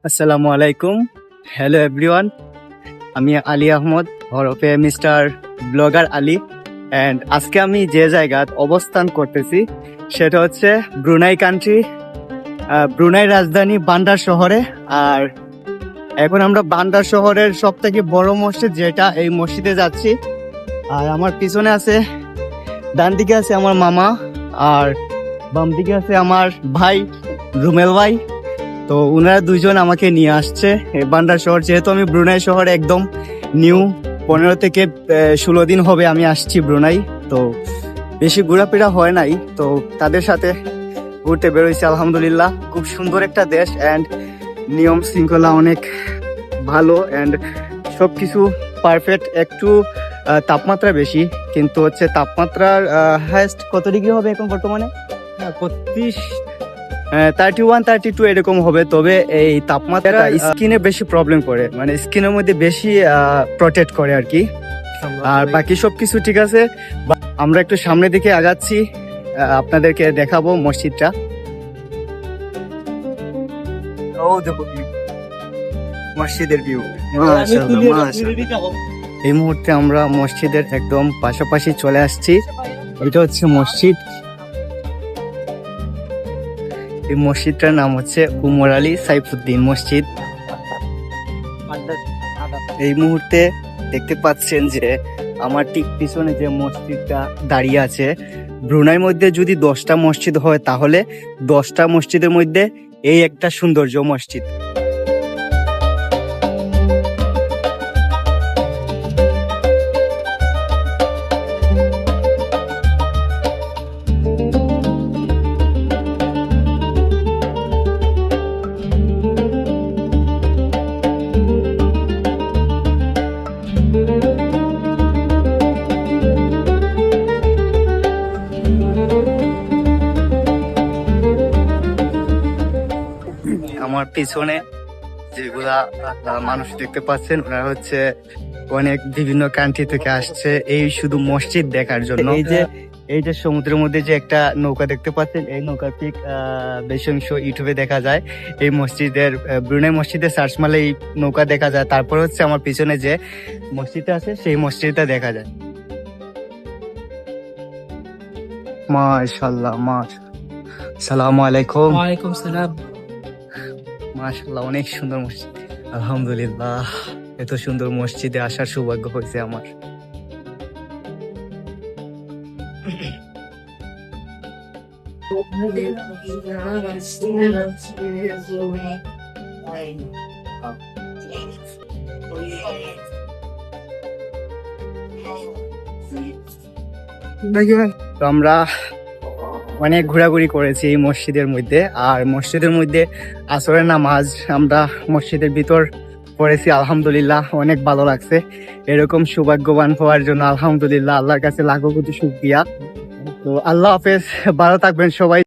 আসসালামু আলাইকুম, hello everyone. আমি আলী আহমদ ওরফে মিস্টার ব্লগার আলী। অ্যান্ড আজকে আমি যে জায়গায় অবস্থান করতেছি সেটা হচ্ছে ব্রুনাই কান্ট্রি, ব্রুনাই রাজধানী বান্দার শহরে। আর এখন আমরা বান্দার শহরের সব থেকে বড় মসজিদ যেটা, এই মসজিদে যাচ্ছি। আর আমার পিছনে আছে, ডান দিকে আছে আমার মামা, আর বাম দিকে আছে আমার ভাই রুমেল ভাই। তো ওনারা দুইজন আমাকে নিয়ে আসছে এই বান্দার শহর, যেহেতু আমি ব্রুনাই শহরে একদম নিউ। 15 থেকে 16 দিন হবে আমি আসছি ব্রুনাই। তো বেশি ঘোরাফেরা হয় নাই, তো তাদের সাথে ঘুরতে বেরোইছি। আলহামদুলিল্লাহ, খুব সুন্দর একটা দেশ। অ্যান্ড নিয়ম শৃঙ্খলা অনেক ভালো, অ্যান্ড সব কিছু পারফেক্ট। একটু তাপমাত্রা বেশি, কিন্তু হচ্ছে তাপমাত্রার হাইয়েস্ট কত ডিগ্রি হবে এখন বর্তমানে? 32, 31, 32 এরকম হবে। তবে এই তাপমাত্রা স্কিনে বেশি প্রবলেম করে, মানে স্কিনের মধ্যে বেশি প্রটেক্ট করে আর কি। আর বাকি সবকিছু ঠিক আছে। আমরা একটু সামনের দিকে আগাচ্ছি, আপনাদেরকে দেখাবো মসজিদটা। মসজিদের ভিউ এই মুহূর্তে আমরা মসজিদের একদম পাশাপাশি চলে আসছি। এটা হচ্ছে মসজিদ। এই মসজিদটার নাম হচ্ছে উমর আলী সাইফুদ্দিন মসজিদ। এই মুহূর্তে দেখতে পাচ্ছেন যে আমার ঠিক পিছনে যে মসজিদটা দাঁড়িয়ে আছে, ব্রুনাইয়ের মধ্যে যদি 10টা মসজিদ হয় তাহলে 10টা মসজিদের মধ্যে এই একটা সৌন্দর্য মসজিদ। আমার পিছনে যেগুলা মানুষ দেখতে পাচ্ছেন, ওরা হচ্ছে অনেক বিভিন্ন কান্ট্রি থেকে আসছে এই শুধু মসজিদ দেখার জন্য। এই যে সমুদ্রের মধ্যে যে একটা নৌকা দেখতে পাচ্ছেন, এই নৌকা পিক বেশি অংশ ইউটিউবে দেখা যায়। এই মসজিদের, ব্রুনাই মসজিদের সার্চ মারলে এই নৌকা দেখা যায়। তারপর হচ্ছে আমার পিছনে যে মসজিদটা আছে সেই মসজিদটা দেখা যায়। মাশাআল্লাহ, আসসালামু আলাইকুম। ওয়ালাইকুম সালাম। মাশাআল্লাহ, অনেক সুন্দর মসজিদ। আলহামদুলিল্লাহ, এত সুন্দর মসজিদে আসার সৌভাগ্য হয়েছে আমার। তো আমরা অনেক ঘোরাঘুরি করেছি এই মসজিদের মধ্যে। আর মসজিদের মধ্যে আসরের নামাজ আমরা মসজিদের ভিতর পড়েছি। আলহামদুলিল্লাহ, অনেক ভালো লাগছে। এরকম সৌভাগ্যবান হওয়ার জন্য আলহামদুলিল্লাহ, আল্লাহর কাছে লাখো কোটি শুকরিয়া। তো আল্লাহ হাফেজ, ভালো থাকবেন সবাই।